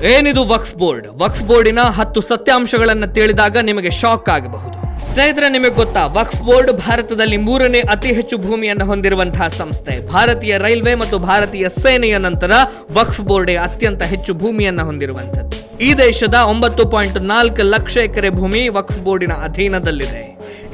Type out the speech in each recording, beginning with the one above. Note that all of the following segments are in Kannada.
ಏನಿದು ವಕ್ಫ್ ಬೋರ್ಡ್? ವಕ್ಫ್ ಬೋರ್ಡಿನ 10 ಸತ್ಯಾಂಶಗಳನ್ನು ತಿಳಿದಾಗ ನಿಮಗೆ ಶಾಕ್ ಆಗಬಹುದು. ಸ್ನೇಹಿತರೆ, ನಿಮಗೆ ಗೊತ್ತಾ, ವಕ್ಫ್ ಬೋರ್ಡ್ ಭಾರತದಲ್ಲಿ 3ನೇ ಅತಿ ಹೆಚ್ಚು ಭೂಮಿಯನ್ನು ಹೊಂದಿರುವಂತಹ ಸಂಸ್ಥೆ. ಭಾರತೀಯ ರೈಲ್ವೆ ಮತ್ತು ಭಾರತೀಯ ಸೇನೆಯ ನಂತರ ವಕ್ಫ್ ಬೋರ್ಡ್ ಅತ್ಯಂತ ಹೆಚ್ಚು ಭೂಮಿಯನ್ನು ಹೊಂದಿರುವಂತದ್ದು. ಈ ದೇಶದ 9.4 ಲಕ್ಷ ಎಕರೆ ಭೂಮಿ ವಕ್ಫ್ ಬೋರ್ಡಿನ ಅಧೀನದಲ್ಲಿದೆ.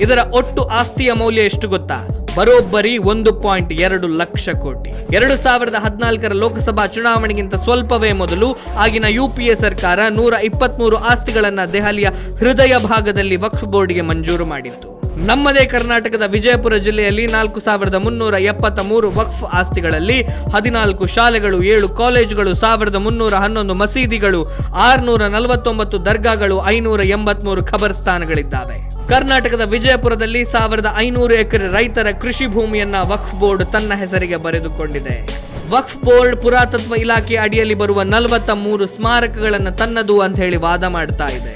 ಇದರ ಒಟ್ಟು ಆಸ್ತಿಯ ಮೌಲ್ಯ ಎಷ್ಟು ಗೊತ್ತಾ? ಬರೋಬ್ಬರಿ 1.2 ಲಕ್ಷ ಕೋಟಿ. 2014ರ ಲೋಕಸಭಾ ಚುನಾವಣೆಗಿಂತ ಸ್ವಲ್ಪವೇ ಮೊದಲು ಆಗಿನ UPA ಸರ್ಕಾರ 123 ಆಸ್ತಿಗಳನ್ನ ದೆಹಲಿಯ ಹೃದಯ ಭಾಗದಲ್ಲಿ ವಕ್ಫ್ ಬೋರ್ಡ್ಗೆ ಮಂಜೂರು ಮಾಡಿತ್ತು. ನಮ್ಮದೇ ಕರ್ನಾಟಕದ ವಿಜಯಪುರ ಜಿಲ್ಲೆಯಲ್ಲಿ 4373 ವಕ್ಫ್ ಆಸ್ತಿಗಳಲ್ಲಿ 14 ಶಾಲೆಗಳು, 7 ಕಾಲೇಜುಗಳು, 1311 ಮಸೀದಿಗಳು, 649 ದರ್ಗಾಗಳು, 583 ಖಬರ್ಸ್ಥಾನಗಳಿದ್ದಾವೆ. ಕರ್ನಾಟಕದ ವಿಜಯಪುರದಲ್ಲಿ 1500 ಎಕರೆ ರೈತರ ಕೃಷಿ ಭೂಮಿಯನ್ನ ವಕ್ಫ್ ಬೋರ್ಡ್ ತನ್ನ ಹೆಸರಿಗೆ ಬರೆದುಕೊಂಡಿದೆ. ವಕ್ಫ್ ಬೋರ್ಡ್ ಪುರಾತತ್ವ ಇಲಾಖೆ ಅಡಿಯಲ್ಲಿ ಬರುವ 43 ಸ್ಮಾರಕಗಳನ್ನು ತನ್ನದು ಅಂತ ಹೇಳಿ ವಾದ ಮಾಡ್ತಾ ಇದೆ.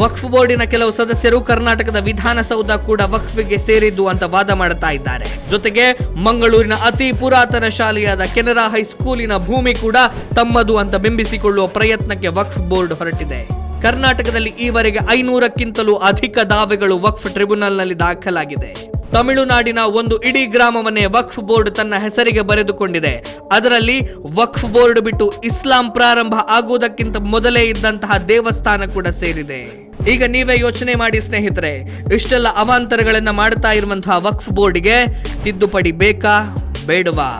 ವಕ್ಫ್ ಬೋರ್ಡಿನ ಕೆಲವು ಸದಸ್ಯರು ಕರ್ನಾಟಕದ ವಿಧಾನಸೌಧ ಕೂಡ ವಕ್ಫ್ಗೆ ಸೇರಿದ್ದು ಅಂತ ವಾದ ಮಾಡ್ತಾ ಇದ್ದಾರೆ. ಜೊತೆಗೆ ಮಂಗಳೂರಿನ ಅತಿ ಪುರಾತನ ಶಾಲೆಯಾದ ಕೆನರಾ ಹೈಸ್ಕೂಲಿನ ಭೂಮಿ ಕೂಡ ತಮ್ಮದು ಅಂತ ಬಿಂಬಿಸಿಕೊಳ್ಳುವ ಪ್ರಯತ್ನಕ್ಕೆ ವಕ್ಫ್ ಬೋರ್ಡ್ ಹೊರಟಿದೆ. ಕರ್ನಾಟಕದಲ್ಲಿ ಈವರೆಗೆ 500ಕ್ಕಿಂತಲೂ ಅಧಿಕ ದಾವೆಗಳು ವಕ್ಫ್ ಟ್ರಿಬ್ಯುನಲ್ನಲ್ಲಿ ದಾಖಲಾಗಿದೆ. ತಮಿಳುನಾಡಿನ ಒಂದು ಇಡೀ ಗ್ರಾಮವನ್ನೇ ವಕ್ಫ್ ಬೋರ್ಡ್ ತನ್ನ ಹೆಸರಿಗೆ ಬರೆದುಕೊಂಡಿದೆ. ಅದರಲ್ಲಿ ವಕ್ಫ್ ಬೋರ್ಡ್ ಬಿಟ್ಟು ಇಸ್ಲಾಂ ಪ್ರಾರಂಭ ಆಗುವುದಕ್ಕಿಂತ ಮೊದಲೇ ಇದ್ದಂತಹ ದೇವಸ್ಥಾನ ಕೂಡ ಸೇರಿದೆ. ಈಗ ನೀವೇ ಯೋಚನೆ ಮಾಡಿ ಸ್ನೇಹಿತರೆ, ಇಷ್ಟೆಲ್ಲ ಅವಾಂತರಗಳನ್ನ ಮಾಡ್ತಾ ಇರುವಂತಹ ವಕ್ಫ್ ಬೋರ್ಡ್ಗೆ ತಿದ್ದುಪಡಿ ಬೇಕಾ ಬೇಡವಾ?